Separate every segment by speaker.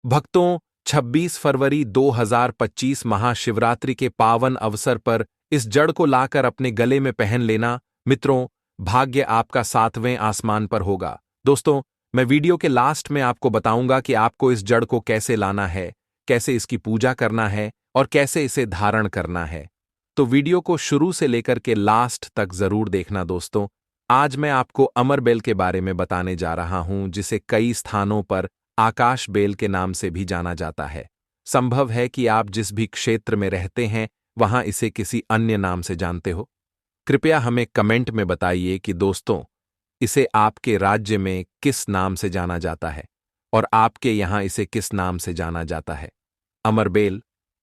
Speaker 1: भक्तों, 26 फरवरी 2025 महाशिवरात्रि के पावन अवसर पर इस जड़ को लाकर अपने गले में पहन लेना। मित्रों, भाग्य आपका 7वें आसमान पर होगा। दोस्तों, मैं वीडियो के लास्ट में आपको बताऊंगा कि आपको इस जड़ को कैसे लाना है, कैसे इसकी पूजा करना है और कैसे इसे धारण करना है। तो वीडियो को शुरू से लेकर के लास्ट तक जरूर देखना। दोस्तों, आज मैं आपको अमर बेल के बारे में बताने जा रहा हूं, जिसे कई स्थानों पर आकाश बेल के नाम से भी जाना जाता है। संभव है कि आप जिस भी क्षेत्र में रहते हैं वहां इसे किसी अन्य नाम से जानते हो। कृपया हमें कमेंट में बताइए कि दोस्तों, इसे आपके राज्य में किस नाम से जाना जाता है और आपके यहां इसे किस नाम से जाना जाता है। अमरबेल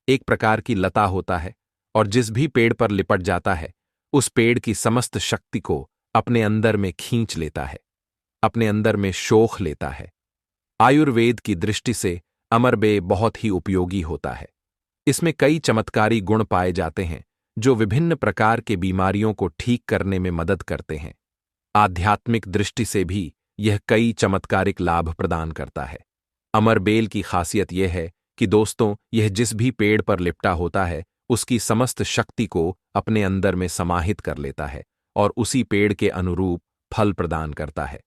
Speaker 1: एक प्रकार की लता होता है और जिस भी पेड़ पर लिपट जाता है उस पेड़ की समस्त शक्ति को अपने अंदर में खींच लेता है, अपने अंदर में शोख लेता है। आयुर्वेद की दृष्टि से अमरबे बहुत ही उपयोगी होता है। इसमें कई चमत्कारी गुण पाए जाते हैं जो विभिन्न प्रकार के बीमारियों को ठीक करने में मदद करते हैं। आध्यात्मिक दृष्टि से भी यह कई चमत्कारिक लाभ प्रदान करता है। अमरबेल की खासियत यह है कि दोस्तों, यह जिस भी पेड़ पर लिपटा होता है उसकी समस्त शक्ति को अपने अंदर में समाहित कर लेता है और उसी पेड़ के अनुरूप फल प्रदान करता है।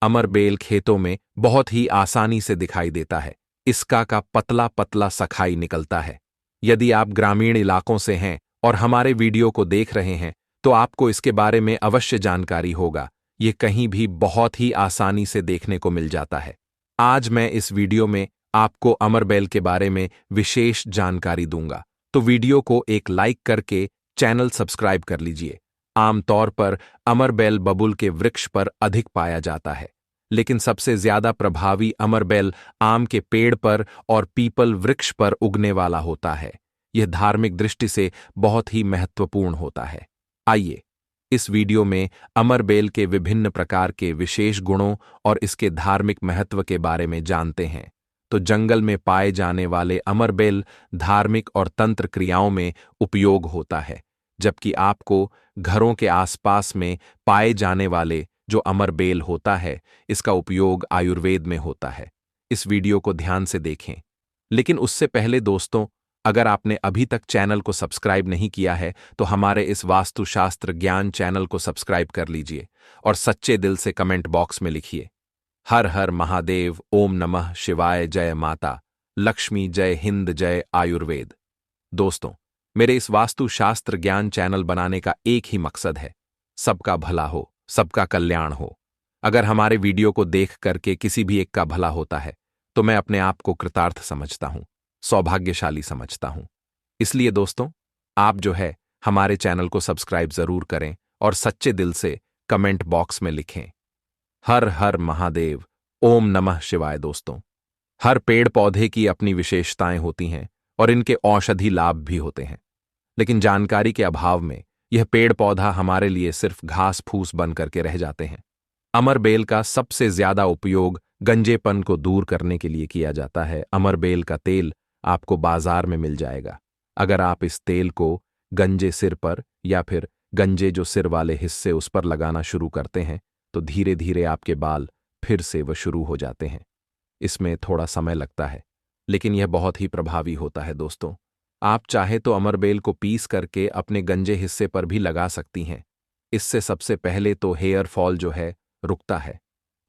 Speaker 1: अमरबेल खेतों में बहुत ही आसानी से दिखाई देता है। इसका का पतला पतला सखाई निकलता है। यदि आप ग्रामीण इलाकों से हैं और हमारे वीडियो को देख रहे हैं तो आपको इसके बारे में अवश्य जानकारी होगा। ये कहीं भी बहुत ही आसानी से देखने को मिल जाता है। आज मैं इस वीडियो में आपको अमरबेल के बारे में विशेष जानकारी दूंगा, तो वीडियो को एक लाइक करके चैनल सब्सक्राइब कर लीजिए। आमतौर पर अमरबेल बबूल के वृक्ष पर अधिक पाया जाता है, लेकिन सबसे ज्यादा प्रभावी अमरबेल आम के पेड़ पर और पीपल वृक्ष पर उगने वाला होता है। यह धार्मिक दृष्टि से बहुत ही महत्वपूर्ण होता है। आइए इस वीडियो में अमरबेल के विभिन्न प्रकार के विशेष गुणों और इसके धार्मिक महत्व के बारे में जानते हैं। तो जंगल में पाए जाने वाले अमरबेल धार्मिक और तंत्र क्रियाओं में उपयोग होता है, जबकि आपको घरों के आसपास में पाए जाने वाले जो अमरबेल होता है इसका उपयोग आयुर्वेद में होता है। इस वीडियो को ध्यान से देखें। लेकिन उससे पहले दोस्तों, अगर आपने अभी तक चैनल को सब्सक्राइब नहीं किया है तो हमारे इस वास्तुशास्त्र ज्ञान चैनल को सब्सक्राइब कर लीजिए और सच्चे दिल से कमेंट बॉक्स में लिखिए, हर हर महादेव, ओम नमः शिवाय, जय माता लक्ष्मी, जय हिंद, जय आयुर्वेद। दोस्तों, मेरे इस वास्तुशास्त्र ज्ञान चैनल बनाने का एक ही मकसद है, सबका भला हो, सबका कल्याण हो। अगर हमारे वीडियो को देख करके किसी भी एक का भला होता है तो मैं अपने आप को कृतार्थ समझता हूं, सौभाग्यशाली समझता हूं। इसलिए दोस्तों, आप जो है हमारे चैनल को सब्सक्राइब जरूर करें और सच्चे दिल से कमेंट बॉक्स में लिखें, हर हर महादेव, ओम नमः शिवाय। दोस्तों, हर पेड़ पौधे की अपनी विशेषताएं होती हैं और इनके औषधि लाभ भी होते हैं, लेकिन जानकारी के अभाव में यह पेड़ पौधा हमारे लिए सिर्फ घास फूस बन करके रह जाते हैं। अमरबेल का सबसे ज्यादा उपयोग गंजेपन को दूर करने के लिए किया जाता है। अमरबेल का तेल आपको बाजार में मिल जाएगा। अगर आप इस तेल को गंजे सिर पर या फिर गंजे जो सिर वाले हिस्से उस पर लगाना शुरू करते हैं तो धीरे धीरे आपके बाल फिर से वह शुरू हो जाते हैं। इसमें थोड़ा समय लगता है, लेकिन यह बहुत ही प्रभावी होता है। दोस्तों, आप चाहे तो अमरबेल को पीस करके अपने गंजे हिस्से पर भी लगा सकती हैं। इससे सबसे पहले तो हेयर फॉल जो है रुकता है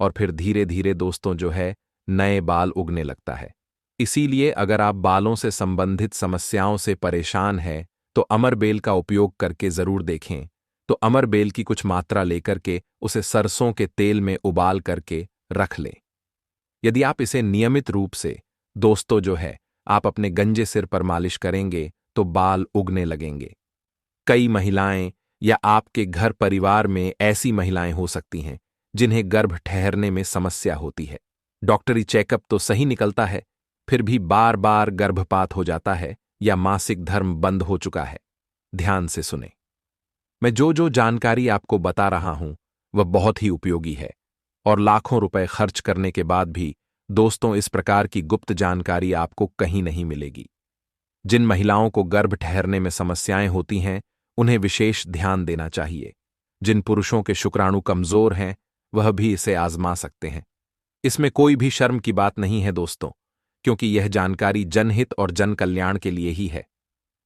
Speaker 1: और फिर धीरे धीरे दोस्तों जो है नए बाल उगने लगता है। इसीलिए अगर आप बालों से संबंधित समस्याओं से परेशान हैं तो अमरबेल का उपयोग करके जरूर देखें। तो अमरबेल की कुछ मात्रा लेकर के उसे सरसों के तेल में उबाल करके रख लें। यदि आप इसे नियमित रूप से दोस्तों जो है आप अपने गंजे सिर पर मालिश करेंगे तो बाल उगने लगेंगे। कई महिलाएं या आपके घर परिवार में ऐसी महिलाएं हो सकती हैं जिन्हें गर्भ ठहरने में समस्या होती है। डॉक्टरी चेकअप तो सही निकलता है, फिर भी बार बार गर्भपात हो जाता है या मासिक धर्म बंद हो चुका है। ध्यान से सुने, मैं जो जानकारी आपको बता रहा हूं वह बहुत ही उपयोगी है और लाखों रुपए खर्च करने के बाद भी दोस्तों इस प्रकार की गुप्त जानकारी आपको कहीं नहीं मिलेगी। जिन महिलाओं को गर्भ ठहरने में समस्याएं होती हैं उन्हें विशेष ध्यान देना चाहिए। जिन पुरुषों के शुक्राणु कमजोर हैं वह भी इसे आजमा सकते हैं। इसमें कोई भी शर्म की बात नहीं है दोस्तों। क्योंकि यह जानकारी जनहित और जन कल्याण के लिए ही है।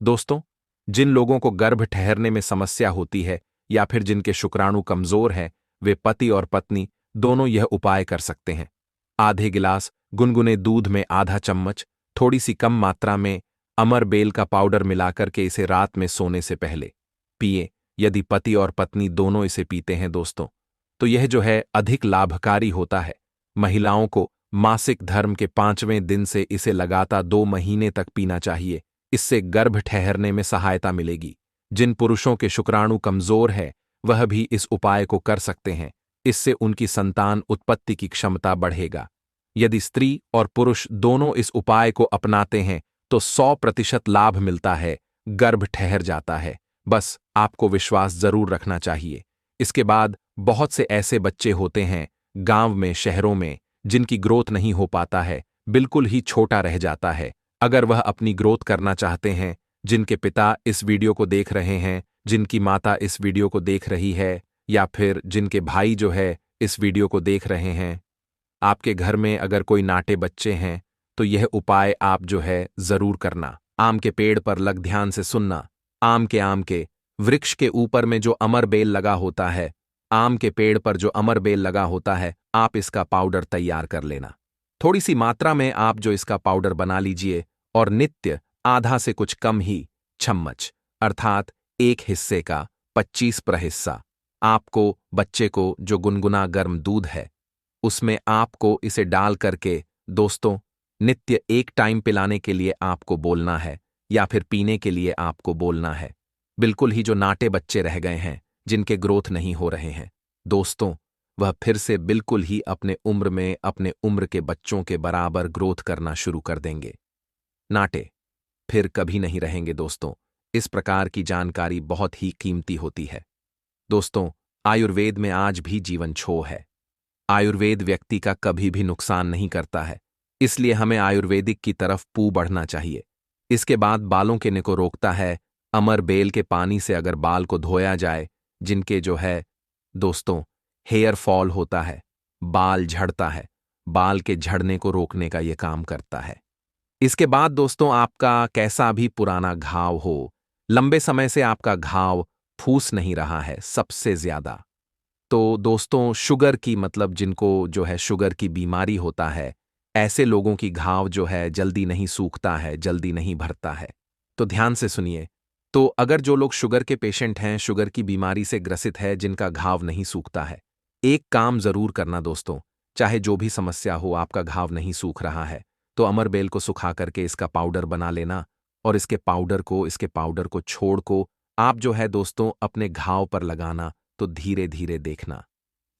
Speaker 1: दोस्तों, जिन लोगों को गर्भ ठहरने में समस्या होती है या फिर जिनके शुक्राणु कमजोर हैं, वे पति और पत्नी दोनों यह उपाय कर सकते हैं। आधे गिलास गुनगुने दूध में आधा चम्मच थोड़ी सी कम मात्रा में अमर बेल का पाउडर मिलाकर के इसे रात में सोने से पहले पिए। यदि पति और पत्नी दोनों इसे पीते हैं दोस्तों, तो यह जो है अधिक लाभकारी होता है। महिलाओं को मासिक धर्म के 5वें दिन से इसे लगातार 2 महीने तक पीना चाहिए। इससे गर्भ ठहरने में सहायता मिलेगी। जिन पुरुषों के शुक्राणु कमजोर है वह भी इस उपाय को कर सकते हैं। इससे उनकी संतान उत्पत्ति की क्षमता बढ़ेगा। यदि स्त्री और पुरुष दोनों इस उपाय को अपनाते हैं तो 100% लाभ मिलता है, गर्भ ठहर जाता है। बस आपको विश्वास जरूर रखना चाहिए। इसके बाद बहुत से ऐसे बच्चे होते हैं गांव में, शहरों में, जिनकी ग्रोथ नहीं हो पाता है, बिल्कुल ही छोटा रह जाता है। अगर वह अपनी ग्रोथ करना चाहते हैं, जिनके पिता इस वीडियो को देख रहे हैं, जिनकी माता इस वीडियो को देख रही है, या फिर जिनके भाई जो है इस वीडियो को देख रहे हैं, आपके घर में अगर कोई नाटे बच्चे हैं तो यह उपाय आप जो है जरूर करना। आम के पेड़ पर लग ध्यान से सुनना। आम के वृक्ष के ऊपर में जो अमर बेल लगा होता है, आम के पेड़ पर जो अमर बेल लगा होता है, आप इसका पाउडर तैयार कर लेना। थोड़ी सी मात्रा में आप जो इसका पाउडर बना लीजिए और नित्य आधा से कुछ कम ही चम्मच अर्थात 1 हिस्से का 25 हिस्सा आपको बच्चे को जो गुनगुना गर्म दूध है उसमें आपको इसे डाल करके दोस्तों नित्य 1 टाइम पिलाने के लिए आपको बोलना है या फिर पीने के लिए आपको बोलना है। बिल्कुल ही जो नाटे बच्चे रह गए हैं, जिनके ग्रोथ नहीं हो रहे हैं दोस्तों, वह फिर से बिल्कुल ही अपने उम्र में अपने उम्र के बच्चों के बराबर ग्रोथ करना शुरू कर देंगे। नाटे फिर कभी नहीं रहेंगे दोस्तों। इस प्रकार की जानकारी बहुत ही कीमती होती है दोस्तों। आयुर्वेद में आज भी जीवन छो है। आयुर्वेद व्यक्ति का कभी भी नुकसान नहीं करता है, इसलिए हमें आयुर्वेदिक की तरफ बढ़ना चाहिए। इसके बाद बालों के को रोकता है। अमर बेल के पानी से अगर बाल को धोया जाए, जिनके जो है दोस्तों हेयर फॉल होता है, बाल झड़ता है, बाल के झड़ने को रोकने का यह काम करता है। इसके बाद दोस्तों आपका कैसा भी पुराना घाव हो, लंबे समय से आपका घाव फूस नहीं रहा है सबसे ज्यादा, तो दोस्तों शुगर की मतलब जिनको जो है शुगर की बीमारी होता है, ऐसे लोगों की घाव जो है जल्दी नहीं सूखता है, जल्दी नहीं भरता है। तो ध्यान से सुनिए। तो अगर जो लोग शुगर के पेशेंट हैं, शुगर की बीमारी से ग्रसित है, जिनका घाव नहीं सूखता है, एक काम जरूर करना दोस्तों। चाहे जो भी समस्या हो, आपका घाव नहीं सूख रहा है तो अमर बेल को सुखा करके इसका पाउडर बना लेना और इसके पाउडर को छोड़ को आप जो है दोस्तों अपने घाव पर लगाना। तो धीरे धीरे देखना,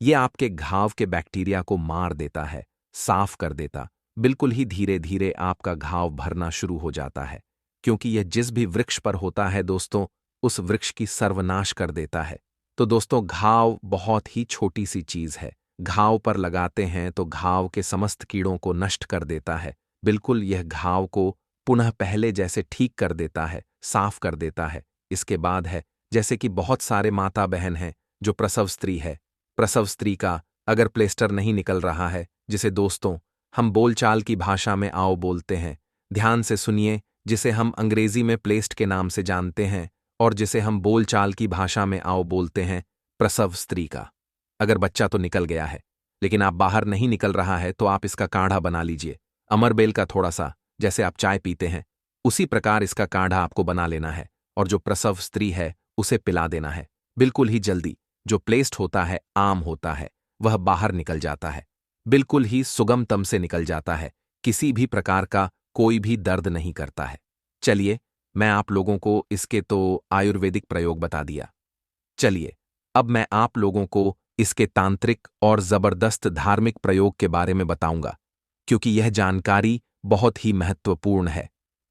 Speaker 1: ये आपके घाव के बैक्टीरिया को मार देता है, साफ कर देता। बिल्कुल ही धीरे धीरे आपका घाव भरना शुरू हो जाता है, क्योंकि यह जिस भी वृक्ष पर होता है दोस्तों, उस वृक्ष की सर्वनाश कर देता है। तो दोस्तों घाव बहुत ही छोटी सी चीज है, घाव पर लगाते हैं तो घाव के समस्त कीड़ों को नष्ट कर देता है। बिल्कुल यह घाव को पुनः पहले जैसे ठीक कर देता है, साफ कर देता है। इसके बाद है जैसे कि बहुत सारे माता बहन हैं जो प्रसव स्त्री है, प्रसव स्त्री का अगर प्लेस्टर नहीं निकल रहा है, जिसे दोस्तों हम बोलचाल की भाषा में आओ बोलते हैं, ध्यान से सुनिए, जिसे हम अंग्रेजी में प्लेस्ट के नाम से जानते हैं और जिसे हम बोलचाल की भाषा में आओ बोलते हैं प्रसव स्त्री का अगर बच्चा तो निकल गया है लेकिन आप बाहर नहीं निकल रहा है, तो आप इसका काढ़ा बना लीजिए। अमरबेल का थोड़ा सा, जैसे आप चाय पीते हैं उसी प्रकार इसका काढ़ा आपको बना लेना है और जो प्रसव स्त्री है उसे पिला देना है। बिल्कुल ही जल्दी जो प्लेस्ट होता है, आम होता है, वह बाहर निकल जाता है, बिल्कुल ही सुगमतम से निकल जाता है, किसी भी प्रकार का कोई भी दर्द नहीं करता है। चलिए मैं आप लोगों को इसके तो आयुर्वेदिक प्रयोग बता दिया। चलिए अब मैं आप लोगों को इसके तांत्रिक और जबरदस्त धार्मिक प्रयोग के बारे में बताऊंगा, क्योंकि यह जानकारी बहुत ही महत्वपूर्ण है।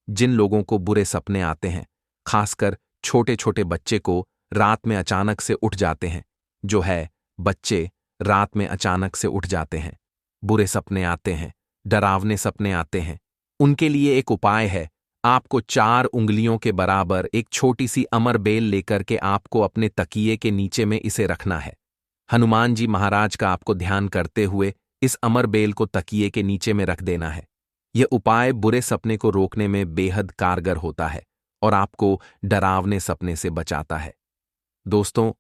Speaker 1: जिन लोगों को बुरे सपने आते हैं, खासकर छोटे छोटे बच्चे को रात में अचानक से उठ जाते हैं, जो है बच्चे रात में अचानक से उठ जाते हैं, बुरे सपने आते हैं, डरावने सपने आते हैं, उनके लिए एक उपाय है। आपको 4 उंगलियों के बराबर एक छोटी सी अमर बेल लेकर के आपको अपने तकिए के नीचे में इसे रखना है। हनुमान जी महाराज का आपको ध्यान करते हुए इस अमर बेल को तकिए के नीचे में रख देना है। यह उपाय बुरे सपने को रोकने में बेहद कारगर होता है और आपको डरावने सपने से बचाता है। दोस्तों,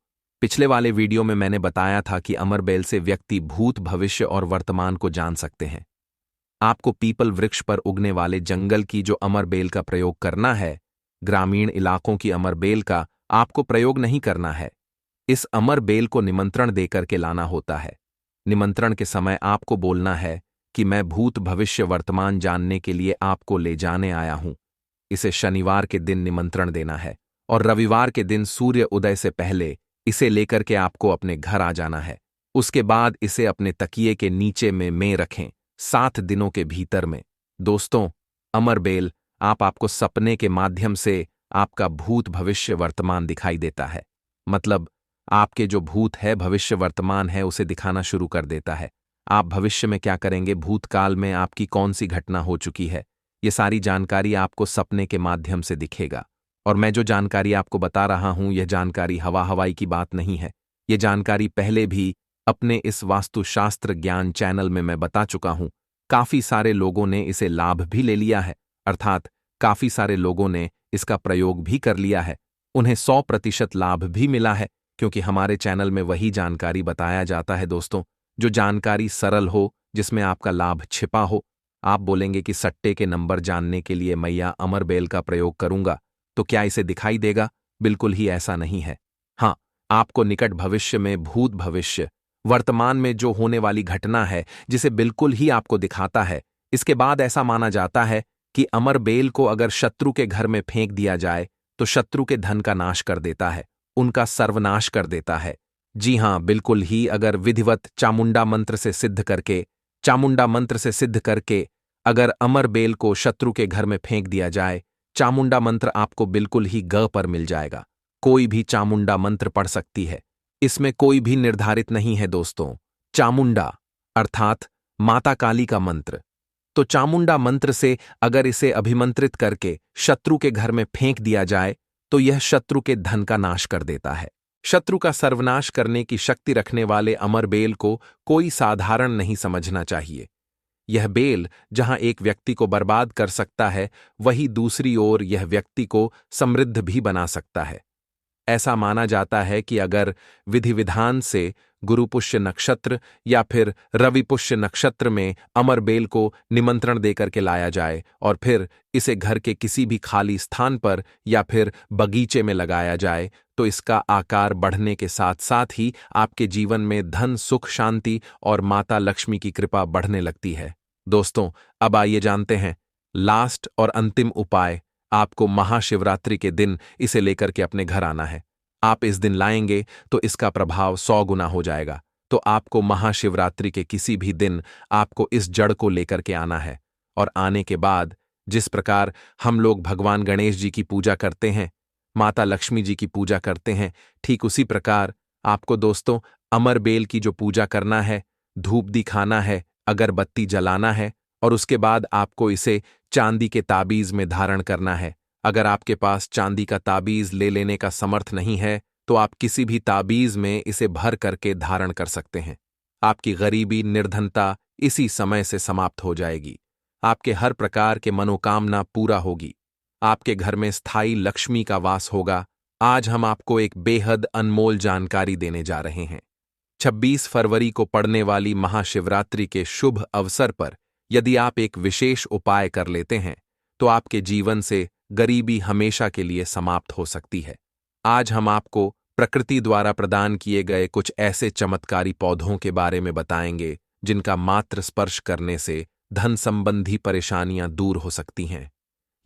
Speaker 1: पिछले वाले वीडियो में मैंने बताया था कि अमरबेल से व्यक्ति भूत, भविष्य और वर्तमान को जान सकते हैं। आपको पीपल वृक्ष पर उगने वाले जंगल की जो अमरबेल का प्रयोग करना है, ग्रामीण इलाकों की अमरबेल का आपको प्रयोग नहीं करना है। इस अमरबेल को निमंत्रण देकर के लाना होता है। निमंत्रण के समय आपको बोलना है कि मैं भूत, भविष्य, वर्तमान जानने के लिए आपको ले जाने आया हूं। इसे शनिवार के दिन निमंत्रण देना है और रविवार के दिन सूर्य उदय से पहले इसे लेकर के आपको अपने घर आ जाना है। उसके बाद इसे अपने तकिए के नीचे में रखें 7 दिनों के भीतर में। दोस्तों, अमरबेल आपको सपने के माध्यम से आपका भूत, भविष्य, वर्तमान दिखाई देता है। मतलब आपके जो भूत है, भविष्य, वर्तमान है, उसे दिखाना शुरू कर देता है। आप भविष्य में क्या करेंगे, भूतकाल में आपकी कौन सी घटना हो चुकी है, ये सारी जानकारी आपको सपने के माध्यम से दिखेगा। और मैं जो जानकारी आपको बता रहा हूं, यह जानकारी हवाई की बात नहीं है। यह जानकारी पहले भी अपने इस वास्तुशास्त्र ज्ञान चैनल में मैं बता चुका हूं। काफी सारे लोगों ने इसे लाभ भी ले लिया है, अर्थात काफी सारे लोगों ने इसका प्रयोग भी कर लिया है। उन्हें 100% लाभ भी मिला है, क्योंकि हमारे चैनल में वही जानकारी बताया जाता है दोस्तों, जो जानकारी सरल हो, जिसमें आपका लाभ छिपा हो। आप बोलेंगे कि सट्टे के नंबर जानने के लिए मैया अमरबेल का प्रयोग करूंगा, तो क्या इसे दिखाई देगा? बिल्कुल ही ऐसा नहीं है। हाँ, आपको निकट भविष्य में भूत, भविष्य, वर्तमान में जो होने वाली घटना है, जिसे बिल्कुल ही आपको दिखाता है। इसके बाद ऐसा माना जाता है कि अमरबेल को अगर शत्रु के घर में फेंक दिया जाए तो शत्रु के धन का नाश कर देता है, उनका सर्वनाश कर देता है। जी हां, बिल्कुल ही। अगर विधिवत चामुंडा मंत्र से सिद्ध करके अगर अमरबेल को शत्रु के घर में फेंक दिया जाए, चामुंडा मंत्र आपको बिल्कुल ही ग पर मिल जाएगा। कोई भी चामुंडा मंत्र पढ़ सकती है, इसमें कोई भी निर्धारित नहीं है दोस्तों। चामुंडा अर्थात माता काली का मंत्र। तो चामुंडा मंत्र से अगर इसे अभिमंत्रित करके शत्रु के घर में फेंक दिया जाए तो यह शत्रु के धन का नाश कर देता है। शत्रु का सर्वनाश करने की शक्ति रखने वाले अमरबेल को कोई साधारण नहीं समझना चाहिए। यह बेल जहां एक व्यक्ति को बर्बाद कर सकता है, वहीं दूसरी ओर यह व्यक्ति को समृद्ध भी बना सकता है। ऐसा माना जाता है कि अगर विधि विधान से गुरुपुष्य नक्षत्र या फिर रविपुष्य नक्षत्र में अमरबेल को निमंत्रण देकर के लाया जाए और फिर इसे घर के किसी भी खाली स्थान पर या फिर बगीचे में लगाया जाए, तो इसका आकार बढ़ने के साथ साथ ही आपके जीवन में धन, सुख, शांति और माता लक्ष्मी की कृपा बढ़ने लगती है। दोस्तों, अब आइए जानते हैं लास्ट और अंतिम उपाय। आपको महाशिवरात्रि के दिन इसे लेकर के अपने घर आना है। आप इस दिन लाएंगे तो इसका प्रभाव 100 गुना हो जाएगा। तो आपको महाशिवरात्रि के किसी भी दिन आपको इस जड़ को लेकर के आना है। और आने के बाद जिस प्रकार हम लोग भगवान गणेश जी की पूजा करते हैं, माता लक्ष्मी जी की पूजा करते हैं, ठीक उसी प्रकार आपको दोस्तों अमरबेल की जो पूजा करना है, धूप दिखाना है, अगरबत्ती जलाना है और उसके बाद आपको इसे चांदी के ताबीज में धारण करना है। अगर आपके पास चांदी का ताबीज ले लेने का समर्थ नहीं है तो आप किसी भी ताबीज में इसे भर करके धारण कर सकते हैं। आपकी गरीबी, निर्धनता इसी समय से समाप्त हो जाएगी। आपके हर प्रकार के मनोकामना पूरा होगी। आपके घर में स्थायी लक्ष्मी का वास होगा। आज हम आपको एक बेहद अनमोल जानकारी देने जा रहे हैं। 26 फरवरी को पड़ने वाली महाशिवरात्रि के शुभ अवसर पर यदि आप एक विशेष उपाय कर लेते हैं तो आपके जीवन से गरीबी हमेशा के लिए समाप्त हो सकती है। आज हम आपको प्रकृति द्वारा प्रदान किए गए कुछ ऐसे चमत्कारी पौधों के बारे में बताएंगे जिनका मात्र स्पर्श करने से धन संबंधी परेशानियां दूर हो सकती हैं।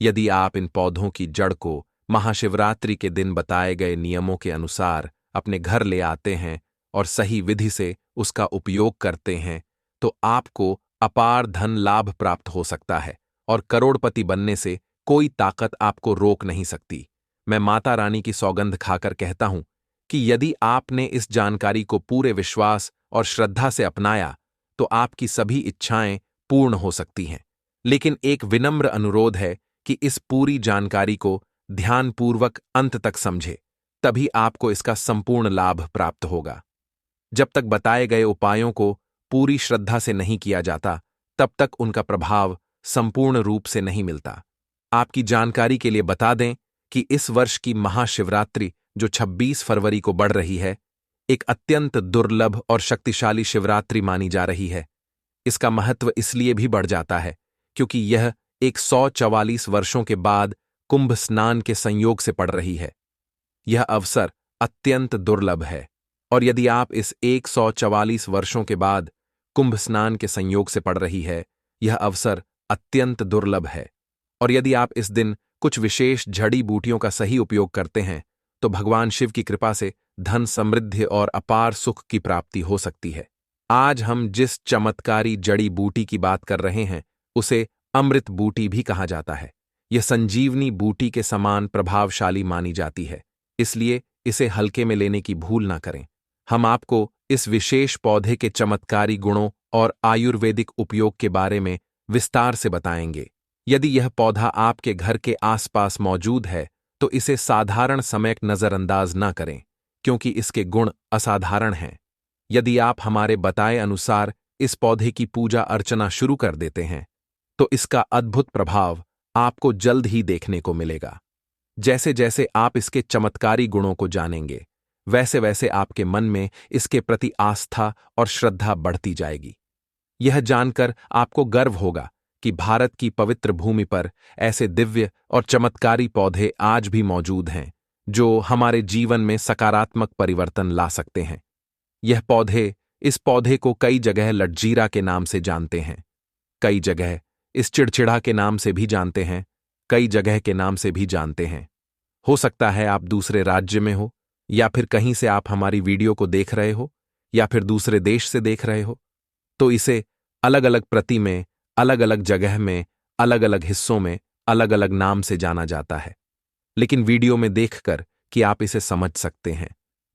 Speaker 1: यदि आप इन पौधों की जड़ को महाशिवरात्रि के दिन बताए गए नियमों के अनुसार अपने घर ले आते हैं और सही विधि से उसका उपयोग करते हैं तो आपको अपार धन लाभ प्राप्त हो सकता है और करोड़पति बनने से कोई ताकत आपको रोक नहीं सकती। मैं माता रानी की सौगंध खाकर कहता हूं कि यदि आपने इस जानकारी को पूरे विश्वास और श्रद्धा से अपनाया तो आपकी सभी इच्छाएं पूर्ण हो सकती हैं। लेकिन एक विनम्र अनुरोध है कि इस पूरी जानकारी को ध्यानपूर्वक अंत तक समझे, तभी आपको इसका संपूर्ण लाभ प्राप्त होगा। जब तक बताए गए उपायों को पूरी श्रद्धा से नहीं किया जाता, तब तक उनका प्रभाव संपूर्ण रूप से नहीं मिलता। आपकी जानकारी के लिए बता दें कि इस वर्ष की महाशिवरात्रि जो 26 फरवरी को बढ़ रही है, एक अत्यंत दुर्लभ और शक्तिशाली शिवरात्रि मानी जा रही है। इसका महत्व इसलिए भी बढ़ जाता है क्योंकि यह 144 वर्षों के बाद कुंभ स्नान के संयोग से पड़ रही है। यह अवसर अत्यंत दुर्लभ है और यदि आप इस 144 वर्षों के बाद कुंभ स्नान के संयोग से पड़ रही है, यह अवसर अत्यंत दुर्लभ है और यदि आप इस दिन कुछ विशेष जड़ी बूटियों का सही उपयोग करते हैं तो भगवान शिव की कृपा से धन समृद्धि और अपार सुख की प्राप्ति हो सकती है। आज हम जिस चमत्कारी जड़ी बूटी की बात कर रहे हैं उसे अमृत बूटी भी कहा जाता है। यह संजीवनी बूटी के समान प्रभावशाली मानी जाती है, इसलिए इसे हल्के में लेने की भूल ना करें। हम आपको इस विशेष पौधे के चमत्कारी गुणों और आयुर्वेदिक उपयोग के बारे में विस्तार से बताएंगे। यदि यह पौधा आपके घर के आसपास मौजूद है तो इसे साधारण समय नजरअंदाज ना करें क्योंकि इसके गुण असाधारण हैं। यदि आप हमारे बताए अनुसार इस पौधे की पूजा अर्चना शुरू कर देते हैं तो इसका अद्भुत प्रभाव आपको जल्द ही देखने को मिलेगा। जैसे जैसे आप इसके चमत्कारी गुणों को जानेंगे, वैसे वैसे आपके मन में इसके प्रति आस्था और श्रद्धा बढ़ती जाएगी। यह जानकर आपको गर्व होगा कि भारत की पवित्र भूमि पर ऐसे दिव्य और चमत्कारी पौधे आज भी मौजूद हैं जो हमारे जीवन में सकारात्मक परिवर्तन ला सकते हैं। इस पौधे को कई जगह लटजीरा के नाम से जानते हैं, कई जगह इस चिड़चिड़ा के नाम से भी जानते हैं, कई जगह के नाम से भी जानते हैं। हो सकता है आप दूसरे राज्य में हो या फिर कहीं से आप हमारी वीडियो को देख रहे हो या फिर दूसरे देश से देख रहे हो, तो इसे अलग अलग प्रति में, अलग अलग जगह में, अलग अलग हिस्सों में अलग अलग नाम से जाना जाता है। लेकिन वीडियो में देखकर कि आप इसे समझ सकते हैं,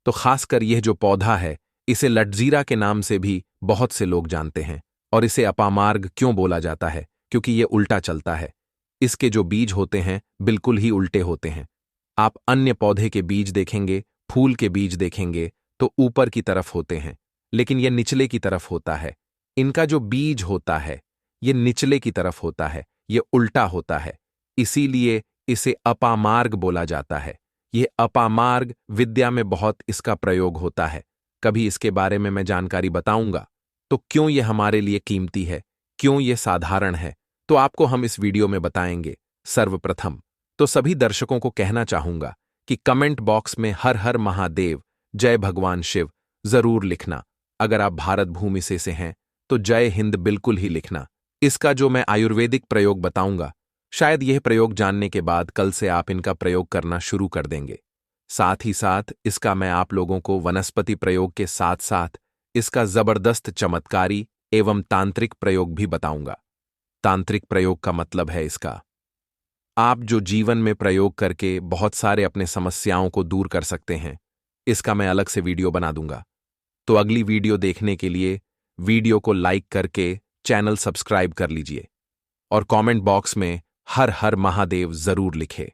Speaker 1: तो खासकर यह जो पौधा है इसे लटजीरा के नाम से भी बहुत से लोग जानते हैं। और इसे अपामार्ग क्यों बोला जाता है? क्योंकि यह उल्टा चलता है। इसके जो बीज होते हैं बिल्कुल ही उल्टे होते हैं। आप अन्य पौधे के बीज देखेंगे, फूल के बीज देखेंगे तो ऊपर की तरफ होते हैं, लेकिन यह निचले की तरफ होता है। इनका जो बीज होता है यह निचले की तरफ होता है, यह उल्टा होता है, इसीलिए इसे अपामार्ग बोला जाता है। यह अपामार्ग विद्या में बहुत इसका प्रयोग होता है। कभी इसके बारे में मैं जानकारी बताऊंगा। तो क्यों यह हमारे लिए कीमती है, क्यों यह साधारण है, तो आपको हम इस वीडियो में बताएंगे। सर्वप्रथम तो सभी दर्शकों को कहना चाहूंगा कि कमेंट बॉक्स में हर हर महादेव, जय भगवान शिव जरूर लिखना। अगर आप भारत भूमि से हैं तो जय हिंद बिल्कुल ही लिखना। इसका जो मैं आयुर्वेदिक प्रयोग बताऊंगा, शायद यह प्रयोग जानने के बाद कल से आप इनका प्रयोग करना शुरू कर देंगे। साथ ही साथ इसका मैं आप लोगों को वनस्पति प्रयोग के साथ साथ इसका जबरदस्त चमत्कारी एवं तांत्रिक प्रयोग भी बताऊंगा। तांत्रिक प्रयोग का मतलब है इसका आप जो जीवन में प्रयोग करके बहुत सारे अपने समस्याओं को दूर कर सकते हैं। इसका मैं अलग से वीडियो बना दूंगा। तो अगली वीडियो देखने के लिए वीडियो को लाइक करके चैनल सब्सक्राइब कर लीजिए और कमेंट बॉक्स में हर हर महादेव जरूर लिखें।